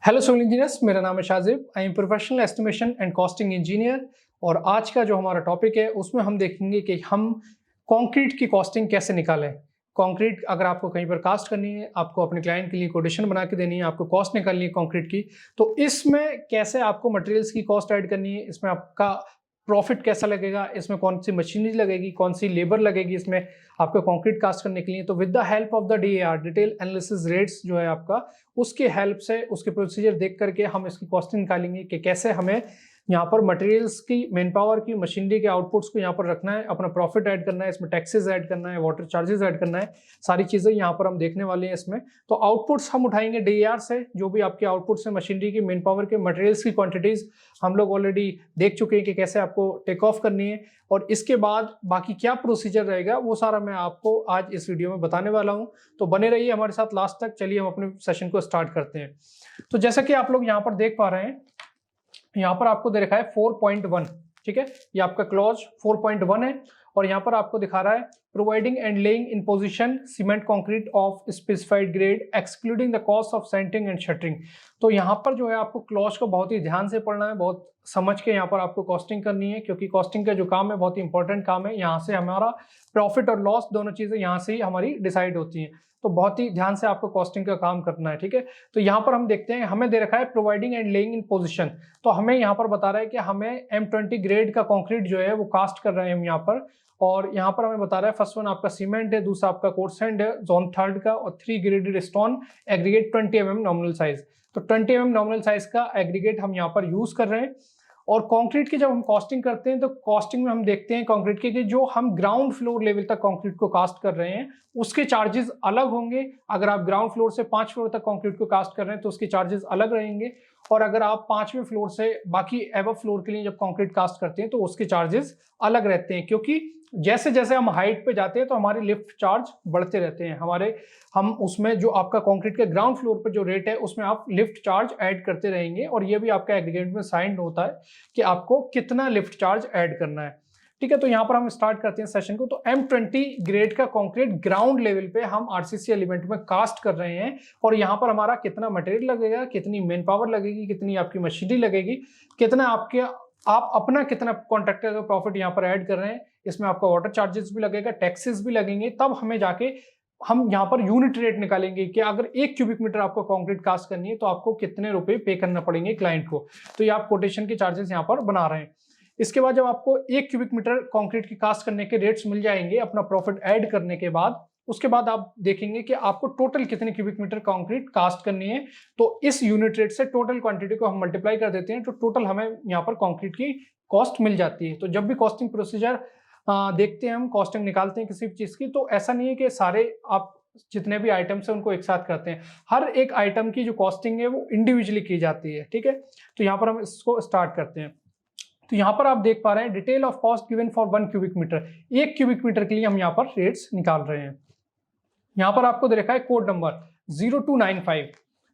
Hello civil engineers, मेरा नाम है Shajib. I am professional estimation and costing engineer. और आज का जो हमारा टॉपिक है उसमें हम देखेंगे कि हम कंक्रीट की कॉस्टिंग कैसे निकालें। कंक्रीट अगर आपको कहीं पर कास्ट करनी है, आपको अपने क्लाइंट के लिए कोटेशन बना के देनी है, आपको कॉस्ट निकालनी है कंक्रीट की, तो इसमें कैसे आपको मटेरियल्स की कॉस्ट ऐड करनी है, इसमें आपका प्रॉफिट कैसा लगेगा, इसमें कौन सी मशीनरी लगेगी, कौन सी लेबर लगेगी इसमें आपको कंक्रीट कास्ट करने के लिए। तो with the help of the DAR, detail analysis rates जो है आपका, उसके हेल्प से उसके प्रोसीजर देख करके हम इसकी कॉस्टिंग निकालेंगे कि कैसे हमें यहाँ पर मटेरियल्स की, मैन पावर की, मशीनरी के आउटपुट्स को यहाँ पर रखना है, अपना प्रॉफिट ऐड करना है, इसमें टैक्सेस ऐड करना है, वाटर चार्जेस ऐड करना है, सारी चीज़ें यहाँ पर हम देखने वाले हैं इसमें। तो आउटपुट्स हम उठाएंगे DAR से, जो भी आपके आउटपुट्स हैं, मशीनरी की, मैन पावर के, मटेरियल्स की क्वांटिटीज़ हम लोग ऑलरेडी देख चुके हैं कि कैसे आपको टेक ऑफ करनी है। और इसके बाद बाकी क्या प्रोसीजर रहेगा वो सारा मैं आपको आज इस वीडियो में बताने वाला हूँ। तो बने रहिए हमारे साथ लास्ट तक। चलिए हम अपने सेशन को स्टार्ट करते हैं। तो जैसा कि आप लोग यहाँ पर देख पा रहे हैं, यहाँ पर आपको दे रखा है 4.1, ठीक है, ये आपका क्लॉज 4.1 है। और यहाँ पर आपको दिखा रहा है providing and laying in position cement concrete of specified grade excluding the cost of centering and shuttering. तो यहाँ पर जो है आपको क्लॉज को बहुत ही ध्यान से पढ़ना है, बहुत समझ के यहाँ पर आपको कॉस्टिंग करनी है, क्योंकि कॉस्टिंग का जो काम है बहुत ही इंपॉर्टेंट काम है। यहाँ से हमारा प्रॉफिट और लॉस दोनों चीजें यहाँ से ही हमारी डिसाइड होती हैं। तो बहुत ही ध्यान से आपको कॉस्टिंग का काम करना है, ठीक है। तो यहाँ पर हम देखते हैं, हमें दे रखा है providing and laying in position. तो हमें यहाँ पर बता रहा है कि हमें M20 ग्रेड का कंक्रीट जो है वो कास्ट कर रहे हैं हम यहाँ पर। और यहाँ पर हमें बता रहा है फर्स्ट वन आपका सीमेंट है, दूसरा आपका कोर्ट सैंड है जोन थर्ड का, और 3 graded stone aggregate 20 mm nominal size. तो 20 mm नॉमिनल साइज का एग्रीगेट हम यहाँ पर यूज कर रहे हैं। और कंक्रीट की जब हम कॉस्टिंग करते हैं तो कॉस्टिंग में हम देखते हैं कंक्रीट के कि जो हम ग्राउंड फ्लोर लेवल तक कंक्रीट को कास्ट कर रहे हैं उसके चार्जेस अलग होंगे। अगर आप ग्राउंड फ्लोर से 5 फ्लोर तक कंक्रीट को कास्ट कर रहे हैं तो उसके चार्जेस अलग रहेंगे। और अगर आप 5वें फ्लोर से बाकी एबव फ्लोर के लिए जब कंक्रीट कास्ट करते हैं तो उसके चार्जेस अलग रहते हैं, क्योंकि जैसे जैसे हम हाइट पे जाते हैं तो हमारे लिफ्ट चार्ज बढ़ते रहते हैं। हम उसमें जो आपका कंक्रीट के ग्राउंड फ्लोर पे जो रेट है उसमें आप लिफ्ट चार्ज ऐड करते रहेंगे, और ये भी आपका एग्रीगेट में साइन होता है कि आपको कितना लिफ्ट चार्ज ऐड करना है, ठीक है। तो यहाँ पर हम स्टार्ट करते हैं सेशन को। तो M20 ग्रेड का कंक्रीट ग्राउंड लेवल पे हम RCC एलिमेंट में कास्ट कर रहे हैं, और यहाँ पर हमारा कितना मटेरियल लगेगा, कितनी मैन पावर लगेगी, कितनी आपकी मशीनरी लगेगी, कितना आप अपना कितना कॉन्ट्रैक्टर का प्रॉफिट यहाँ पर ऐड कर रहे हैं, इसमें आपका वाटर चार्जेस भी लगेगा, टैक्सेस भी लगेंगे। तब हमें जाके हम यहाँ पर यूनिट रेट निकालेंगे कि अगर 1 क्यूबिक मीटर आपको कंक्रीट कास्ट करनी है तो आपको कितने रुपए पे करना पड़ेंगे क्लाइंट को। तो ये आप कोटेशन के चार्जेस यहाँ पर बना रहे हैं। इसके बाद जब आपको 1 क्यूबिक मीटर कंक्रीट की कास्ट करने के रेट्स मिल जाएंगे अपना प्रॉफिट ऐड करने के बाद, उसके बाद आप देखेंगे कि आपको टोटल कितने क्यूबिक मीटर कंक्रीट कास्ट करनी है। तो इस यूनिट रेट से टोटल क्वांटिटी को हम मल्टीप्लाई कर देते हैं, तो टोटल हमें यहाँ पर कंक्रीट की कॉस्ट मिल जाती है। तो जब भी कॉस्टिंग प्रोसीजर देखते हैं, हम कॉस्टिंग निकालते हैं किसी भी चीज की, तो ऐसा नहीं है कि सारे आप जितने भी आइटम्स है उनको एक साथ करते हैं। हर एक आइटम की जो कॉस्टिंग है वो इंडिविजुअली की जाती है, ठीक है। तो यहाँ पर हम इसको स्टार्ट करते हैं। तो यहाँ पर आप देख पा रहे हैं detail of cost given for 1 cubic metre. 1 cubic metre के लिए हम यहाँ पर रेट्स निकाल रहे हैं। यहाँ पर आपको दे रखा है कोड नंबर 0295।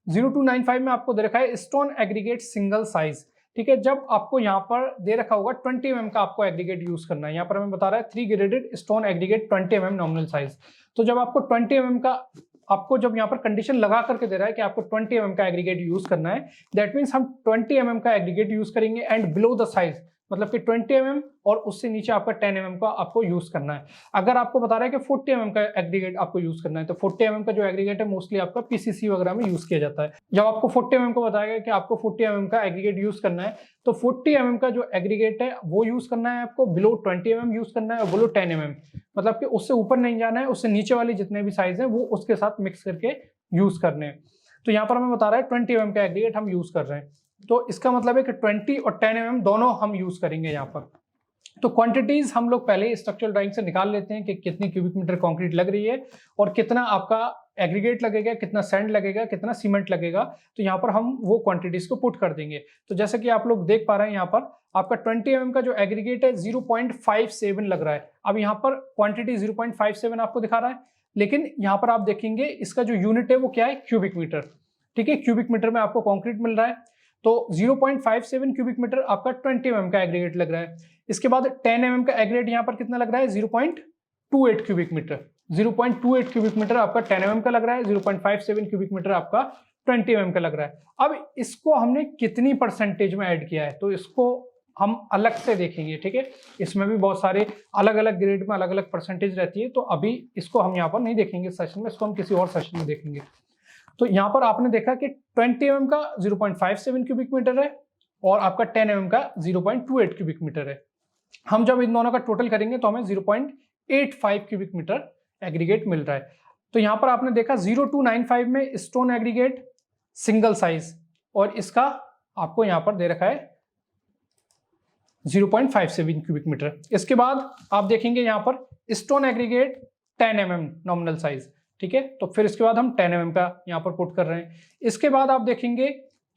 0295 में आपको दे रखा है स्टोन एग्रीगेट सिंगल साइज, ठीक है। जब आपको यहाँ पर दे रखा होगा 20 mm का आपको एग्रीगेट यूज करना है, यहाँ पर हमें बता रहा है 3 graded stone aggregate 20 mm nominal size. तो जब आपको 20 mm का आपको जब यहाँ पर कंडीशन लगा करके दे रहा है कि आपको 20 mm का एग्रीगेट यूज करना है, दैट मीन्स हम 20 mm का एग्रीगेट यूज करेंगे एंड बिलो द साइज, मतलब कि 20 mm और उससे नीचे आपका 10 mm का आपको यूज करना है। अगर आपको बता रहा है कि 40 mm का एग्रीगेट आपको यूज करना है, तो 40 mm का जो एग्रीगेट है मोस्टली आपका PCC वगैरह में यूज किया जाता है। जब आपको 40 mm को बताया गया कि आपको 40 mm का एग्रीगेट यूज करना है, तो 40 mm का जो एग्रीगेट है वो यूज करना है आपको, बिलो 20 mm यूज करना है, और बिलो 10 mm, मतलब कि उससे ऊपर नहीं जाना है, उससे नीचे वाले जितने भी साइज है वो उसके साथ मिक्स करके यूज करने हैं। तो यहाँ पर हमें बता रहा है 20 mm का एग्रीगेट हम यूज कर रहे हैं, तो इसका मतलब है कि 20 और 10 mm दोनों हम यूज करेंगे यहाँ पर। तो क्वांटिटीज हम लोग पहले स्ट्रक्चरल ड्राइंग से निकाल लेते हैं कि कितनी क्यूबिक मीटर कंक्रीट लग रही है और कितना आपका एग्रीगेट लगेगा, कितना सैंड लगेगा, कितना सीमेंट लगेगा। तो यहाँ पर हम वो क्वांटिटीज को पुट कर देंगे। तो जैसे कि आप लोग देख पा रहे हैं, यहाँ पर आपका 20 mm का जो एग्रीगेट है 0.57 लग रहा है। अब यहाँ पर क्वांटिटी 0.57 आपको दिखा रहा है, लेकिन यहाँ पर आप देखेंगे इसका जो यूनिट है वो क्या है, क्यूबिक मीटर, ठीक है। क्यूबिक मीटर में आपको कंक्रीट मिल रहा है, तो 0.57 क्यूबिक मीटर आपका 20 mm का एग्रीगेट लग रहा है। इसके बाद 10 mm का एग्रीगेट यहाँ पर कितना लग रहा है, 0.28 क्यूबिक मीटर। 0.28 क्यूबिक मीटर आपका 10 mm का लग रहा है, 0.57 क्यूबिक मीटर आपका 20 mm का लग रहा है। अब इसको हमने कितनी परसेंटेज में ऐड किया है तो इसको हम अलग से देखेंगे, ठीक है। इसमें भी बहुत सारे अलग अलग ग्रेड में अलग अलग परसेंटेज रहती है, तो अभी इसको हम यहाँ पर नहीं देखेंगे सेशन में, इसको हम किसी और सेशन में देखेंगे। तो यहाँ पर आपने देखा कि 20 mm का 0.57 क्यूबिक मीटर है और आपका 10 mm का 0.28 क्यूबिक मीटर है। हम जब इन दोनों का टोटल करेंगे तो हमें 0.85 क्यूबिक मीटर एग्रीगेट मिल रहा है। तो यहाँ पर आपने देखा 0295 में स्टोन एग्रीगेट सिंगल साइज, और इसका आपको यहाँ पर दे रखा है 0.57 क्यूबिक मीटर। इसके बाद आप देखेंगे यहाँ पर stone aggregate 10 mm nominal size, ठीक है। तो फिर इसके बाद हम 10 mm का यहाँ पर पुट कर रहे हैं। इसके बाद आप देखेंगे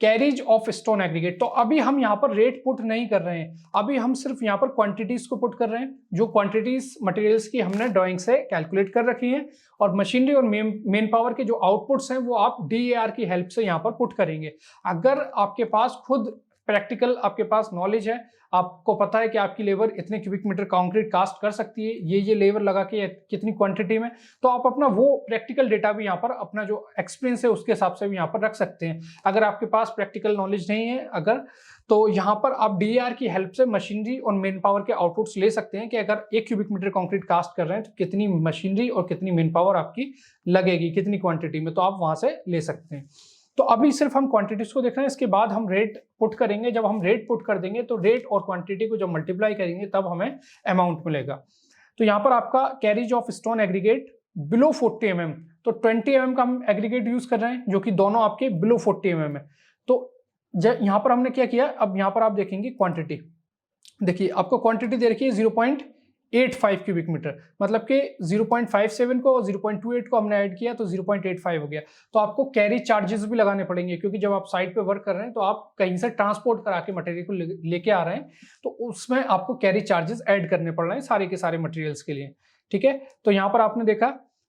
कैरीज ऑफ स्टोन एग्रीगेट। तो अभी हम यहाँ पर रेट पुट नहीं कर रहे हैं, अभी हम सिर्फ यहाँ पर क्वांटिटीज को पुट कर रहे हैं। जो क्वांटिटीज मटेरियल्स की हमने ड्राइंग से कैलकुलेट कर रखी हैं, और मशीनरी और मेन पावर के जो आउटपुट्स हैं वो आप DAR की हेल्प से यहाँ पर पुट करेंगे। अगर आपके पास खुद प्रैक्टिकल आपके पास नॉलेज है, आपको पता है कि आपकी लेबर इतने क्यूबिक मीटर कंक्रीट कास्ट कर सकती है, ये लेबर लगा के कितनी क्वांटिटी में, तो आप अपना वो प्रैक्टिकल डेटा भी यहाँ पर अपना जो एक्सपीरियंस है उसके हिसाब से भी यहाँ पर रख सकते हैं। अगर आपके पास प्रैक्टिकल नॉलेज नहीं है अगर, तो यहाँ पर आप DAR की हेल्प से मशीनरी और मेन पावर के आउटपुट्स ले सकते हैं कि अगर 1 क्यूबिक मीटर कंक्रीट कास्ट कर रहे हैं तो कितनी मशीनरी और कितनी मेन पावर आपकी लगेगी, कितनी क्वांटिटी में, तो आप वहां से ले सकते हैं। तो अभी सिर्फ हम क्वांटिटीज को देख रहे हैं, इसके बाद हम रेट पुट करेंगे। जब हम रेट पुट कर देंगे तो रेट और क्वांटिटी को जब मल्टीप्लाई करेंगे तब हमें अमाउंट मिलेगा। तो यहाँ पर आपका carries of stone aggregate below 40 mm, तो 20 mm का हम एग्रीगेट यूज कर रहे हैं जो कि दोनों आपके बिलो 40 mm है। तो यहाँ पर हमने क्या किया, अब यहाँ पर आप देखेंगे क्वांटिटी, देखिए आपको क्वांटिटी दे रखी है 0.85 क्यूबिक मीटर, मतलब कि 0.57 को और 0.28 को हमने ऐड किया तो 0.85 हो गया। तो आपको कैरी चार्जेस भी लगाने पड़ेंगे, क्योंकि जब आप साइट पे वर्क कर रहे हैं तो आप कहीं से ट्रांसपोर्ट करा के मटेरियल को लेके आ रहे हैं, तो उसमें आपको कैरी चार्जेस ऐड करने पड़ रहे हैं सारे के सारे मटेरियल्स के लिए, ठीक है। तो यहाँ पर आपने देखा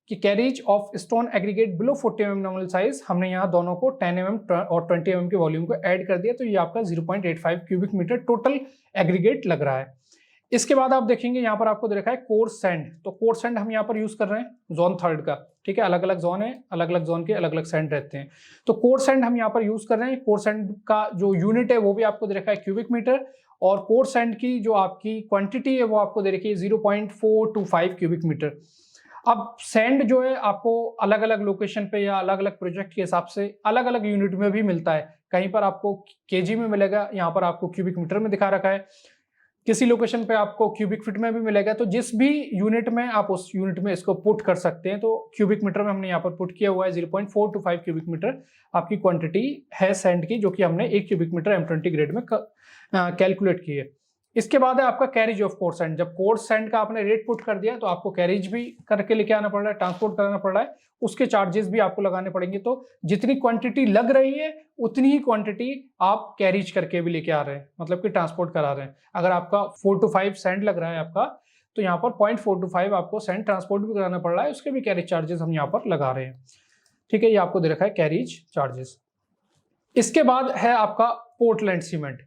कि carries of stone aggregate below 40 mm nominal size, हमने यहाँ दोनों को 10 mm और 20 mm के वॉल्यूम को ऐड कर दिया, तो ये आपका 0.85 क्यूबिक मीटर टोटल एग्रीगेट लग रहा है। इसके बाद आप देखेंगे यहाँ पर आपको दे रखा है कोर्स सैंड। तो कोर्स सैंड हम यहाँ पर यूज कर रहे हैं जोन 3 का, ठीक है। अलग अलग जोन है, अलग अलग जोन के अलग अलग सैंड रहते हैं, तो कोर्स सैंड हम यहाँ पर यूज कर रहे हैं। कोर्स सैंड का जो यूनिट है वो भी आपको दे रखा है क्यूबिक मीटर, और कोर्स सैंड की जो आपकी क्वांटिटी है वो आपको दे रखी है 0.425 क्यूबिक मीटर। अब सैंड जो है आपको अलग अलग लोकेशन पे या अलग अलग प्रोजेक्ट के हिसाब से अलग अलग यूनिट में भी मिलता है। कहीं पर आपको केजी में मिलेगा, यहाँ पर आपको क्यूबिक मीटर में दिखा रखा है, किसी लोकेशन पे आपको क्यूबिक फीट में भी मिलेगा। तो जिस भी यूनिट में आप उस यूनिट में इसको पुट कर सकते हैं। तो क्यूबिक मीटर में हमने यहाँ पर पुट किया हुआ है 0.425 क्यूबिक मीटर आपकी क्वांटिटी है सैंड की, जो कि हमने 1 क्यूबिक मीटर M20 ग्रेड में कैलकुलेट की है। इसके बाद है आपका कैरेज ऑफ कोर्स सैंड। जब कोर्स सैंड का आपने रेट पुट कर दिया तो आपको कैरेज भी करके लेके आना पड़ रहा है, ट्रांसपोर्ट कराना पड़ रहा है, उसके चार्जेस भी आपको लगाने पड़ेंगे। तो जितनी क्वांटिटी लग रही है उतनी ही क्वांटिटी आप कैरीज करके भी लेके आ रहे हैं, मतलब कि ट्रांसपोर्ट करा रहे हैं। अगर आपका 4 to 5 सैंड लग रहा है आपका, तो यहाँ पर 0.425 आपको सैंड ट्रांसपोर्ट भी कराना पड़ रहा है, उसके भी कैरेज चार्जेस हम यहाँ पर लगा रहे हैं, ठीक है। ये आपको दे रखा है कैरेज चार्जेस। इसके बाद है आपका पोर्टलैंड सीमेंट,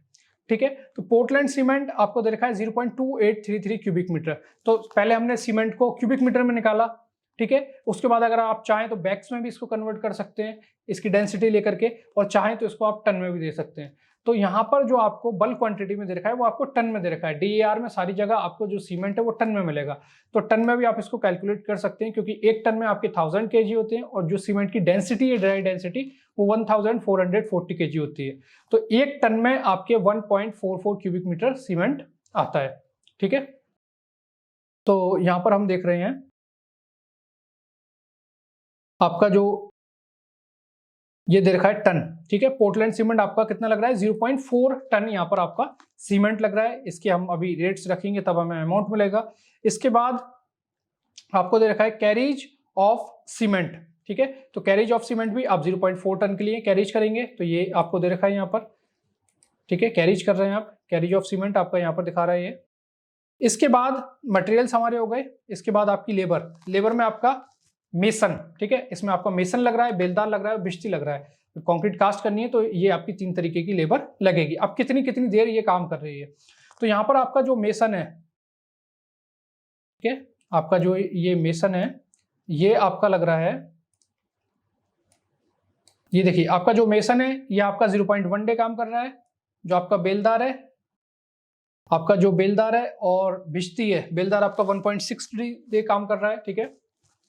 ठीक है। तो पोर्टलैंड सीमेंट आपको दे रखा है 0.2833 क्यूबिक मीटर। तो पहले हमने सीमेंट को क्यूबिक मीटर में निकाला, ठीक है। उसके बाद अगर आप चाहें तो बैग्स में भी इसको कन्वर्ट कर सकते हैं इसकी डेंसिटी लेकर के, और चाहें तो इसको आप टन में भी दे सकते हैं। तो यहाँ पर जो आपको बल्क क्वांटिटी में दे रखा है वो आपको टन में दे रखा है। DAR में सारी जगह आपको जो सीमेंट है वो टन में मिलेगा, तो टन में भी आप इसको कैलकुलेट कर सकते हैं, क्योंकि एक टन में आपके 1000 kg होते हैं, और जो सीमेंट की डेंसिटी है ड्राई डेंसिटी वो 1440 kg होती है। तो एक टन में आपके 1.44 क्यूबिक मीटर सीमेंट आता है, ठीक है। तो यहाँ पर हम देख रहे हैं आपका जो ये दे रखा है टन, ठीक है। पोर्टलैंड सीमेंट आपका कितना लग रहा है 0.4 टन यहाँ पर आपका सीमेंट लग रहा है। इसके हम अभी रेट्स रखेंगे तब हमें अमाउंट मिलेगा। इसके बाद आपको दे रखा है कैरीज ऑफ सीमेंट, ठीक है। तो कैरीज ऑफ सीमेंट भी आप 0.4 टन के लिए कैरीज करेंगे, तो ये आपको दे रखा है यहाँ पर, ठीक है। कैरीज कर रहे हैं आप, कैरीज ऑफ सीमेंट आपका यहाँ पर दिखा रहा है ये। इसके बाद मटेरियल्स हमारे हो गए। इसके बाद आपकी लेबर में आपका मेसन, ठीक है। इसमें आपका मेसन लग रहा है, बेलदार लग रहा है, बिश्ती लग रहा है। तो कंक्रीट कास्ट करनी है तो ये आपकी 3 तरीके की लेबर लगेगी। अब कितनी कितनी देर ये काम कर रही है, तो यहाँ पर आपका जो मेसन है, ठीक है, आपका जो ये मेसन है ये आपका लग रहा है ये देखिए आपका जो मेसन है ये आपका 0.1 डे काम कर रहा है, जो आपका बेलदार है, आपका जो बेलदार है और भिश्ती है, बेलदार आपका 1.63 डे काम कर रहा है, ठीक है।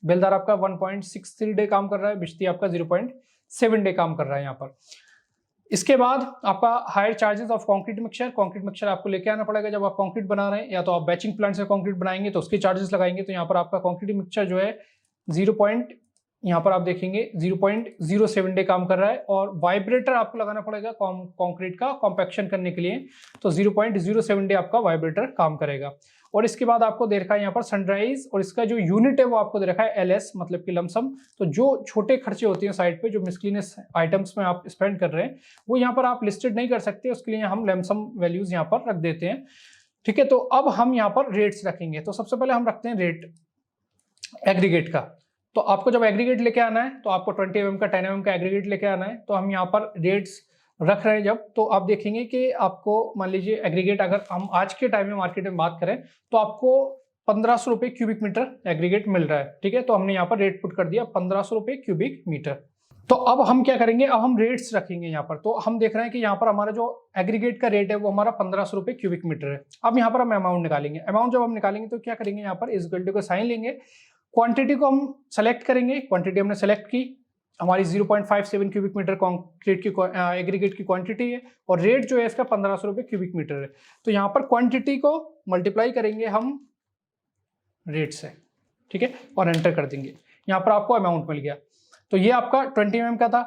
बेलदार आपका 1.63 डे काम कर रहा है, भिश्ती आपका 0.7 डे काम कर रहा है यहाँ पर। इसके बाद आपका higher charges of concrete mixture. Concrete mixture आपको लेके आना पड़ेगा जब आप कंक्रीट बना रहे हैं, या तो आप बैचिंग प्लांट से कंक्रीट बनाएंगे तो उसके चार्जेस लगाएंगे। तो यहाँ पर आपका कंक्रीट मिक्सचर जो है 0. यहाँ पर आप देखेंगे 0.07 डे काम कर रहा है, और वाइब्रेटर आपको लगाना पड़ेगा कंक्रीट का कॉम्पैक्शन करने के लिए, तो 0.07 डे आपका वाइब्रेटर काम करेगा। और इसके बाद आपको दे रखा है यहाँ पर सनराइज, और इसका जो यूनिट है वो आपको दे रखा है LS, मतलब कि लमसम। तो जो छोटे खर्चे होते हैं साइड पे, जो मिसलिनियस आइटम्स में आप स्पेंड कर रहे हैं, वो यहाँ पर आप लिस्टेड नहीं कर सकते, उसके लिए हम लमसम वैल्यूज यहाँ पर रख देते हैं, ठीक है। तो अब हम यहाँ पर रेट्स रखेंगे। तो सबसे पहले हम रखते हैं रेट एग्रीगेट का। तो आपको जब एग्रीगेट लेके आना है तो आपको 20 mm का 10 mm का एग्रीगेट लेके आना है। तो हम यहाँ पर रेट्स रख रहे हैं जब, तो आप देखेंगे कि आपको मान लीजिए एग्रीगेट, अगर हम आज के टाइम में मार्केट में बात करें तो आपको 1500 रुपये क्यूबिक मीटर एग्रीगेट मिल रहा है, ठीक है। तो हमने यहाँ पर रेट पुट कर दिया 1500 रुपये क्यूबिक मीटर। तो अब हम क्या करेंगे, अब हम रेट्स रखेंगे यहाँ पर। तो हम देख रहे हैं कि यहाँ पर हमारा जो एग्रीगेट का रेट है वो हमारा 1500 रुपये क्यूबिक मीटर है। अब यहाँ पर हम अमाउंट निकालेंगे। अमाउंट जब हम निकालेंगे तो क्या करेंगे, यहाँ पर इस गल्टे को साइन लेंगे, क्वांटिटी को हम सेलेक्ट करेंगे। क्वांटिटी हमने सेलेक्ट की, हमारी 0.57 क्यूबिक मीटर कंक्रीट की एग्रीगेट की क्वांटिटी है, और रेट जो है इसका 1500 रुपये क्यूबिक मीटर है। तो यहाँ पर क्वांटिटी को मल्टीप्लाई करेंगे हम रेट से, ठीक है, और एंटर कर देंगे। यहाँ पर आपको अमाउंट मिल गया। तो ये आपका 20 mm का था।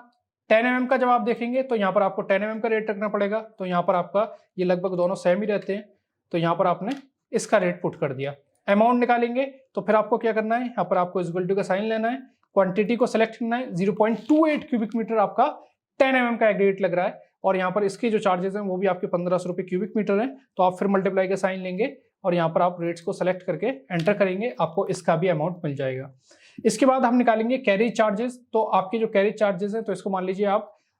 10 mm का जब आप देखेंगे तो यहाँ पर आपको 10 mm का रेट रखना पड़ेगा। तो यहाँ पर आपका ये लगभग दोनों सेम ही रहते हैं, तो यहाँ पर आपने इसका रेट पुट कर दिया। अमाउंट निकालेंगे तो फिर आपको क्या करना है, यहाँ पर आपको इस इक्वल टू का साइन लेना है, क्वांटिटी को सेलेक्ट करना है। 0.28 क्यूबिक मीटर आपका 10 mm का एग्रीगेट लग रहा है, और यहाँ पर इसके जो चार्जेस हैं वो भी आपके 1500 रुपये क्यूबिक मीटर हैं। तो आप फिर मल्टीप्लाई का साइन लेंगे और यहाँ पर आप रेट्स को सेलेक्ट करके एंटर करेंगे, आपको इसका भी अमाउंट मिल जाएगा। इसके बाद हम निकालेंगे कैरेज चार्जेस। तो आपके जो कैरेज चार्जेस हैं, तो इसको मान लीजिए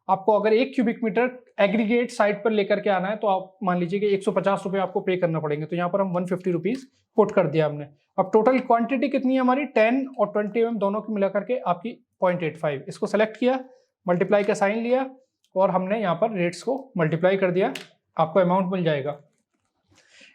आपको अगर 1 क्यूबिक मीटर एग्रीगेट साइट पर लेकर के आना है तो आप मान लीजिए कि 150 रुपये आपको पे करना पड़ेंगे। तो यहाँ पर हम 150 रुपीज़ पुट कर दिया हमने। अब टोटल क्वांटिटी कितनी है हमारी, 10 और 20 mm दोनों की मिला करके आपकी 0.85। इसको सेलेक्ट किया, मल्टीप्लाई का साइन लिया, और हमने यहाँ पर रेट्स को मल्टीप्लाई कर दिया, आपको अमाउंट मिल जाएगा।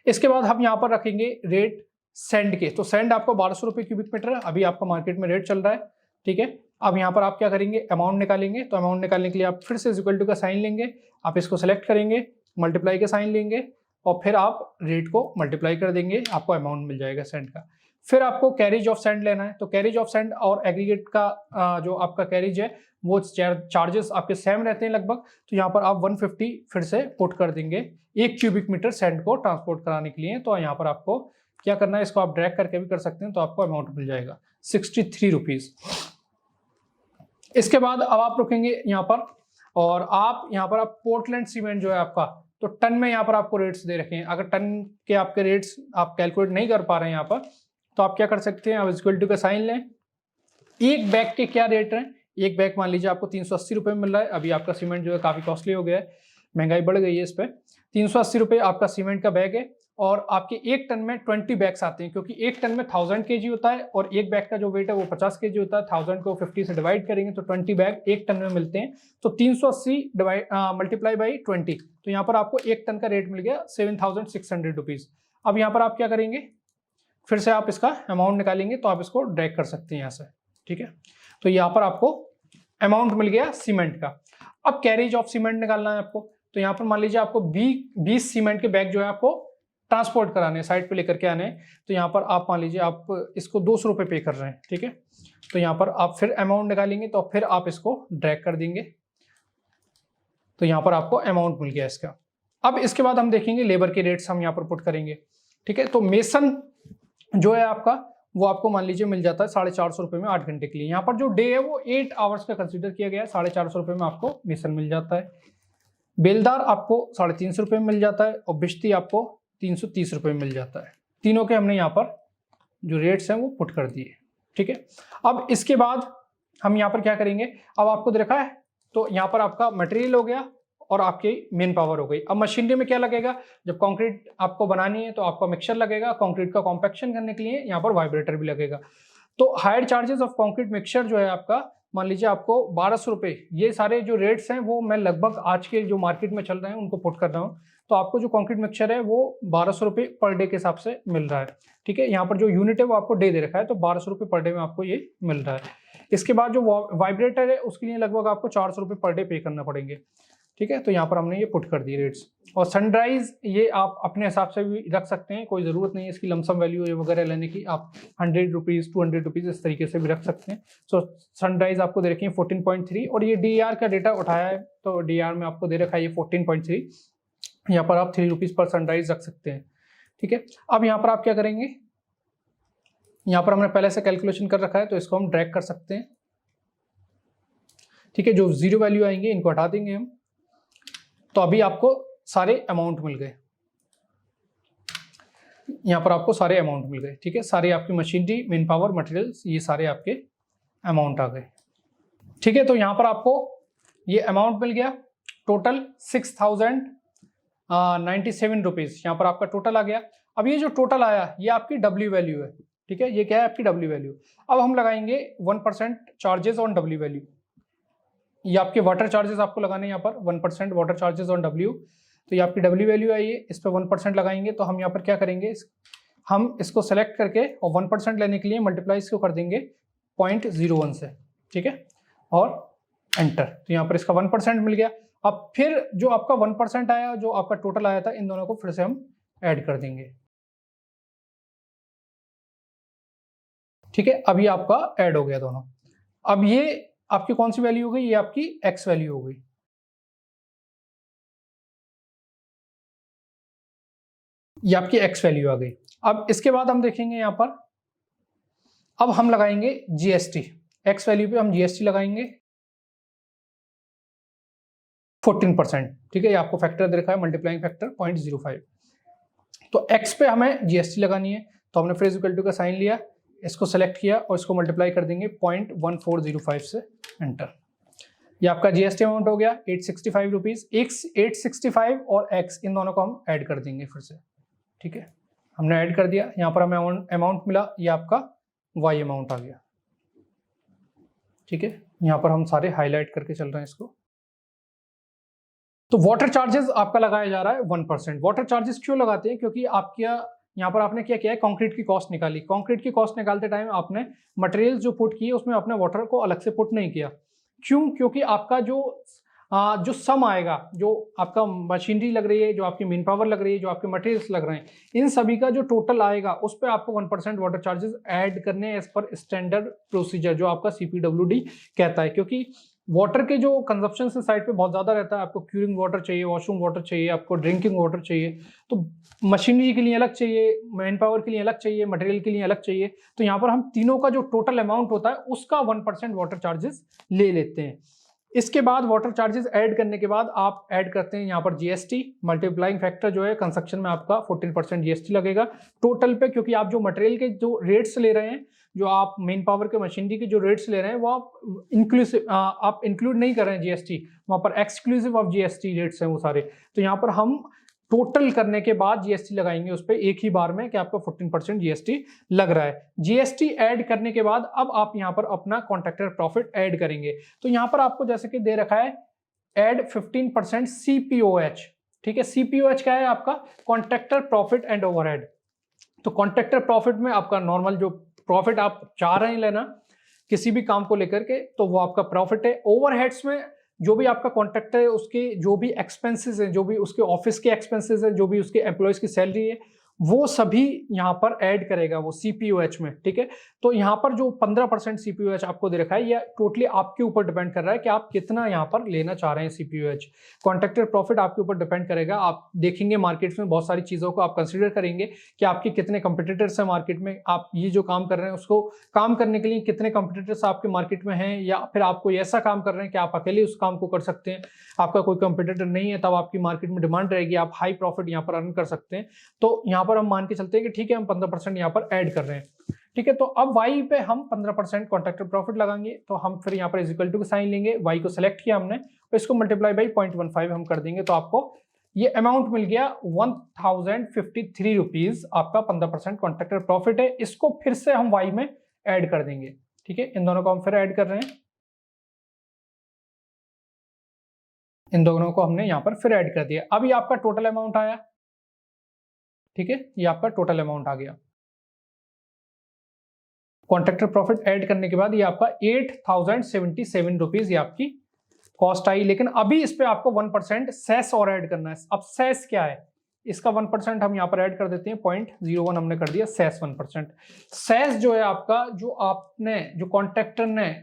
इसके बाद हम यहाँ पर रखेंगे रेट सैंड के। तो सैंड आपको 1200 रुपये क्यूबिक मीटर है, अभी आपका मार्केट में रेट चल रहा है, ठीक है। अब यहाँ पर आप क्या करेंगे, अमाउंट निकालेंगे। तो अमाउंट निकालने के लिए आप फिर से इक्वल टू का साइन लेंगे, आप इसको सेलेक्ट करेंगे, मल्टीप्लाई का साइन लेंगे, और फिर आप रेट को मल्टीप्लाई कर देंगे, आपको अमाउंट मिल जाएगा सैंड का। फिर आपको कैरेज ऑफ सैंड लेना है। तो कैरेज ऑफ सैंड और एग्रीगेट का जो आपका कैरेज है वो चार्जेस आपके सेम रहते हैं लगभग। तो यहाँ पर आप 150 फिर से पुट कर देंगे 1 क्यूबिक मीटर सैंड को ट्रांसपोर्ट कराने के लिए। तो यहाँ पर आपको क्या करना है, इसको आप ड्रैग करके भी कर सकते हैं, तो आपको अमाउंट मिल जाएगा 63 रुपीज़। इसके बाद अब आप रुकेंगे यहाँ पर, और आप यहाँ पर आप पोर्टलैंड सीमेंट जो है आपका, तो टन में यहाँ पर आपको रेट्स दे रखे हैं। अगर टन के आपके रेट्स आप कैलकुलेट नहीं कर पा रहे हैं यहाँ पर, तो आप क्या कर सकते हैं, आप इक्वल टू का साइन लें। एक बैग के क्या रेट हैं, एक बैग मान लीजिए आपको 380 रुपये में मिल रहा है। अभी आपका सीमेंट जो है काफ़ी कॉस्टली हो गया है, महंगाई बढ़ गई है इस पर। 380 रुपये आपका सीमेंट का बैग है, और आपके 1 टन में 20 बैग्स आते हैं, क्योंकि 1 टन में 1000 kg होता है, और एक बैग का जो वेट है वो 50 kg होता है। 1000 को 50 से डिवाइड करेंगे तो 20 बैग 1 टन में मिलते हैं। तो 380 मल्टीप्लाई बाई 20, तो यहाँ पर आपको 1 टन का रेट मिल गया 7600 रुपीज़। अब यहाँ पर आप क्या करेंगे, फिर से आप इसका अमाउंट निकालेंगे, तो आप इसको ड्रैग कर सकते हैं यहाँ से, ठीक है। तो यहाँ पर आपको अमाउंट मिल गया सीमेंट का। अब कैरेज ऑफ सीमेंट निकालना है आपको। तो यहाँ पर मान लीजिए आपको 20 सीमेंट के बैग जो है आपको ट्रांसपोर्ट कराने, साइट पे लेकर के आने। तो यहाँ पर आप मान लीजिए आप इसको 200 रुपये पे कर रहे हैं, ठीक है। तो यहाँ पर आप फिर अमाउंट निकालेंगे, तो फिर आप इसको ड्रैग कर देंगे, तो यहाँ पर आपको अमाउंट मिल गया इसका। अब इसके बाद हम देखेंगे लेबर के रेट्स हम यहाँ पर पुट करेंगे, ठीक है। तो मेसन जो है आपका, वो आपको मान लीजिए मिल जाता है 450 रुपये में 8 घंटे के लिए। यहाँ पर जो डे है वो 8 आवर्स का कंसिडर किया गया है। 450 रुपये में आपको मेसन मिल जाता है। बेलदार आपको 350 रुपये में मिल जाता है, और बिश्ती आपको 330 रुपये में मिल जाता है। तीनों के हमने यहाँ पर जो रेट्स हैं वो पुट कर दिए, ठीक है। अब इसके बाद हम यहाँ पर क्या करेंगे, अब आपको देखा है, तो यहाँ पर आपका मटेरियल हो गया और आपकी मेन पावर हो गई। अब मशीनरी में क्या लगेगा, जब कंक्रीट आपको बनानी है तो आपका मिक्सचर लगेगा, कंक्रीट का कॉम्पैक्शन करने के लिए यहाँ पर वाइब्रेटर भी लगेगा। तो higher charges of concrete mixture जो है आपका मान लीजिए आपको 1200 रुपये, ये सारे जो रेट्स हैं वो मैं लगभग आज के जो मार्केट में चल रहे हैं उनको पुट कर रहा हूँ। तो आपको जो कंक्रीट मिक्सचर है वो 1200 रुपये पर डे के हिसाब से मिल रहा है। ठीक है, यहाँ पर जो यूनिट है वो आपको डे दे रखा है, तो 1200 रुपये पर डे में आपको ये मिल रहा है। इसके बाद जो वाइब्रेटर है उसके लिए लगभग आपको 400 रुपये पर डे पे करना पड़ेंगे। ठीक है, तो यहाँ पर हमने ये पुट कर दी रेट्स। और सनराइज ये आप अपने हिसाब से भी रख सकते हैं, कोई ज़रूरत नहीं है इसकी लमसम वैल्यू वगैरह लेने की। आप 100 रुपीज़ 200 रुपीज़ इस तरीके से भी रख सकते हैं। सो सनराइज आपको दे रखी है 14.3 और ये DER का डेटा उठाया है, तो DER में आपको दे रखा है ये 14.3। यहाँ पर आप 3 रुपीज़ पर सनराइज रख सकते हैं। ठीक है, अब यहाँ पर आप क्या करेंगे, यहाँ पर हमने पहले से कैलकुलेशन कर रखा है तो इसको हम ड्रैग कर सकते हैं। ठीक है, जो जीरो वैल्यू आएंगे इनको हटा देंगे हम। तो अभी आपको सारे अमाउंट मिल गए, यहाँ पर आपको सारे अमाउंट मिल गए। ठीक है, सारे आपकी मशीनरी, मैन पावर, मटेरियल्स, ये सारे आपके अमाउंट आ गए। ठीक है, तो यहाँ पर आपको ये अमाउंट मिल गया, टोटल 6097 रुपीज़ यहाँ पर आपका टोटल आ गया। अब ये जो टोटल आया ये आपकी डब्ल्यू वैल्यू है। ठीक है, ये क्या है, आपकी डब्ल्यू वैल्यू। अब हम लगाएंगे 1% चार्जेस ऑन डब्ल्यू वैल्यू। ये आपके वाटर चार्जेस आपको लगाने हैं यहाँ पर 1% वाटर चार्जेस ऑन डब्ल्यू। तो ये आपकी डब्ल्यू वैल्यू है, ये इस पर 1% लगाएंगे। तो हम यहाँ पर क्या करेंगे, हम इसको सेलेक्ट करके और 1% लेने के लिए मल्टीप्लाई इसको कर देंगे 0.01 से। ठीक है, और एंटर। तो यहाँ पर इसका 1% मिल गया। अब फिर जो आपका 1% आया, जो आपका टोटल आया था, इन दोनों को फिर से हम ऐड कर देंगे। ठीक है, अब ये आपका ऐड हो गया दोनों। अब ये आपकी कौन सी वैल्यू हो गई, ये आपकी एक्स वैल्यू हो गई। ये आपकी एक्स वैल्यू आ गई। अब इसके बाद हम देखेंगे यहाँ पर, अब हम लगाएंगे जीएसटी। एक्स वैल्यू पे हम जीएसटी लगाएंगे 14%। ठीक है, ये आपको फैक्टर दे रखा है, मल्टीप्लाइंग फैक्टर 0.05। तो एक्स पे हमें जीएसटी लगानी है, तो हमने फिर इक्वल टू का साइन लिया, इसको सेलेक्ट किया और इसको मल्टीप्लाई कर देंगे 0.1405 से, एंटर। ये आपका जीएसटी अमाउंट हो गया 865 रुपीज़। 865 और एक्स, इन दोनों को हम ऐड कर देंगे फिर से। ठीक है, हमने ऐड कर दिया, यहाँ पर हमें अमाउंट मिला, ये आपका वाई अमाउंट आ गया। ठीक है, यहाँ पर हम सारे हाईलाइट करके चल रहे हैं इसको। तो वाटर चार्जेस आपका लगाया जा रहा है 1%। वाटर चार्जेस क्यों लगाते हैं, क्योंकि आपके यहाँ पर आपने क्या किया है, कंक्रीट की कॉस्ट निकाली। कंक्रीट की कॉस्ट निकालते टाइम आपने मटेरियल जो पुट किए उसमें आपने वाटर को अलग से पुट नहीं किया। क्यों, क्योंकि आपका जो सम आएगा, जो आपका मशीनरी लग रही है, जो आपकी मैन पावर लग रही है, जो आपके मटेरियल्स लग रहे हैं, इन सभी का जो टोटल आएगा उस पर आपको 1% वाटर चार्जेस ऐड करने एज पर स्टैंडर्ड प्रोसीजर, जो आपका CPWD कहता है। क्योंकि वाटर के जो कंजप्शन से साइड पे बहुत ज़्यादा रहता है, आपको क्यूरिंग वाटर चाहिए, वॉशरूम वाटर चाहिए, आपको ड्रिंकिंग वाटर चाहिए, तो मशीनरी के लिए अलग चाहिए, मैन पावर के लिए अलग चाहिए, मटेरियल के लिए अलग चाहिए। तो यहाँ पर हम तीनों का जो टोटल अमाउंट होता है उसका 1% वाटर चार्जेस ले लेते हैं। इसके बाद वाटर चार्जेस ऐड करने के बाद आप ऐड करते हैं यहाँ पर जीएसटी। मल्टीप्लाइंग फैक्टर जो है कंस्ट्रक्शन में आपका 14% जीएसटी लगेगा टोटल पे, क्योंकि आप जो मटेरियल के जो रेट्स ले रहे हैं, जो आप मेन पावर के मशीनरी के जो रेट्स ले रहे हैं, वो आप इंक्लूड नहीं कर रहे हैं जीएसटी, वहाँ पर एक्सक्लूसिव ऑफ जीएसटी रेट्स हैं वो सारे। तो यहाँ पर हम टोटल करने के बाद जीएसटी लगाएंगे उस पर एक ही बार में, कि आपको 14% जीएसटी लग रहा है। जीएसटी ऐड करने के बाद अब आप यहाँ पर अपना कॉन्ट्रैक्टर प्रॉफिट ऐड करेंगे। तो यहाँ पर आपको जैसे कि दे रखा है ऐड 15% CPOH। ठीक है, CPOH क्या है, आपका कॉन्ट्रैक्टर प्रॉफिट एंड ओवरहेड। तो कॉन्ट्रैक्टर प्रॉफिट में आपका नॉर्मल जो प्रॉफिट आप चाह रहे हैं लेना किसी भी काम को लेकर के, तो वो आपका प्रॉफिट है। ओवरहेड्स में जो भी आपका कॉन्ट्रैक्टर है उसके जो भी एक्सपेंसेस हैं, जो भी उसके ऑफिस के एक्सपेंसेस हैं, जो भी उसके एम्प्लॉयज की सैलरी है, वो सभी यहाँ पर ऐड करेगा वो CPOH में। ठीक है, तो यहाँ पर जो 15% CPOH आपको दे रखा है, ये टोटली आपके ऊपर डिपेंड कर रहा है कि आप कितना यहाँ पर लेना चाह रहे हैं CPOH। कॉन्ट्रैक्टर प्रॉफिट आपके ऊपर डिपेंड करेगा। आप देखेंगे मार्केट में बहुत सारी चीज़ों को आप कंसिडर करेंगे कि आपके कितने कंपिटिटर्स हैं मार्केट में, आप ये जो काम कर रहे हैं उसको काम करने के लिए कितने कंपिटिटर्स आपके मार्केट में हैं, या फिर आप कोई ऐसा काम कर रहे हैं कि आप अकेले उस काम को कर सकते हैं, आपका कोई कंपिटिटर नहीं है, तब आपकी मार्केट में डिमांड रहेगी, आप हाई प्रॉफिट यहाँ पर अर्न कर सकते हैं। तो यहाँ पर हम मान के चलते हैं कि ठीक है, हम 15% यहाँ पर ऐड कर रहे हैं। ठीक है, तो अब y पे हम 15% कॉन्ट्रैक्टर प्रॉफिट लगाएंगे। तो हम फिर यहाँ पर इज इक्वल टू का साइन लेंगे, y को सिलेक्ट किया हमने, तो इसको मल्टीप्लाई बाई 0.15 हम कर देंगे। तो आपको ये अमाउंट मिल गया 1053 रुपीज, आपका 15% कॉन्ट्रैक्टर प्रॉफिट है। इसको फिर से हम y में ऐड कर देंगे। ठीक है, इन दोनों को हम फिर ऐड कर रहे हैं। इन दोनों को हमने यहाँ पर फिर ऐड कर दिया। अब ये आपका टोटल अमाउंट आया, ठीक है, ये आपका टोटल अमाउंट आ गया। कॉन्ट्रैक्टर प्रॉफिट ऐड करने के बाद ये आपका 8077 रुपीज ये आपकी कॉस्ट आई। लेकिन अभी इस पे आपको 1% सेस और ऐड करना है। अब सेस क्या है, इसका 1% हम यहाँ पर ऐड कर देते हैं, 0.01 हमने कर दिया सेस 1%। सेस जो है आपका, जो कॉन्ट्रैक्टर ने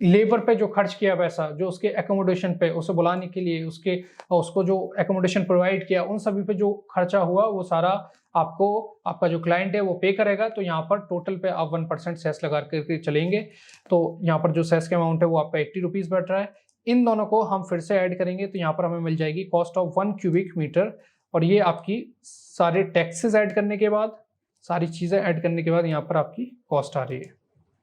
लेबर पे जो खर्च किया पैसा, जो उसके एकोमोडेशन पे, उसे बुलाने के लिए, उसको जो एकोमोडेशन प्रोवाइड किया, उन सभी पे जो खर्चा हुआ वो सारा आपको आपका जो क्लाइंट है वो पे करेगा। तो यहाँ पर टोटल पे आप 1% सेस लगा करके चलेंगे। तो यहाँ पर जो सेस के अमाउंट है वो आपका 80 रुपीज़ बैठ रहा है। इन दोनों को हम फिर से ऐड करेंगे तो यहाँ पर हमें मिल जाएगी कॉस्ट ऑफ 1 क्यूबिक मीटर। और ये आपकी सारे टैक्सेस ऐड करने के बाद, सारी चीज़ें ऐड करने के बाद यहाँ पर आपकी कॉस्ट आ रही है।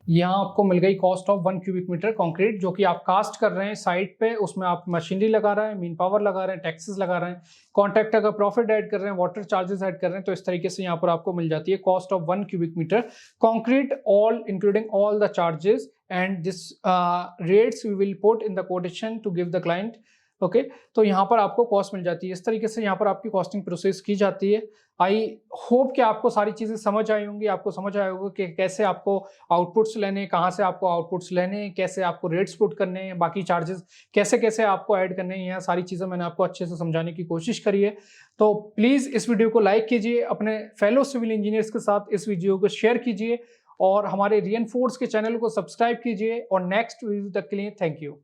यहाँ आपको मिल गई cost of 1 cubic metre concrete, जो कि आप कास्ट कर रहे हैं साइट पे, उसमें आप मशीनरी लगा रहे हैं, मीन पावर लगा रहे हैं, टैक्सेस लगा रहे हैं, कॉन्ट्रैक्टर का प्रॉफिट ऐड कर रहे हैं, वाटर चार्जेस ऐड कर रहे हैं। तो इस तरीके से यहाँ पर आपको मिल जाती है cost of 1 cubic metre concrete, all including all the charges and this rates we will put in the quotation to give the client. Okay, तो यहाँ पर आपको कॉस्ट मिल जाती है। इस तरीके से यहाँ पर आपकी कॉस्टिंग प्रोसेस की जाती है। आई होप कि आपको सारी चीज़ें समझ आई होंगी, आपको समझ आया होगा कि कैसे आपको आउटपुट्स लेने, कहाँ से आपको आउटपुट्स लेने, कैसे आपको रेट्स पुट करने हैं, बाकी चार्जेस कैसे कैसे आपको ऐड करने हैं। यहाँ सारी चीज़ें मैंने आपको अच्छे से समझाने की कोशिश करी है। तो प्लीज़ इस वीडियो को लाइक कीजिए, अपने फेलो सिविल इंजीनियर्स के साथ इस वीडियो को शेयर कीजिए और हमारे रीइंफोर्स के चैनल को सब्सक्राइब कीजिए। और नेक्स्ट वीडियो तक के लिए थैंक यू।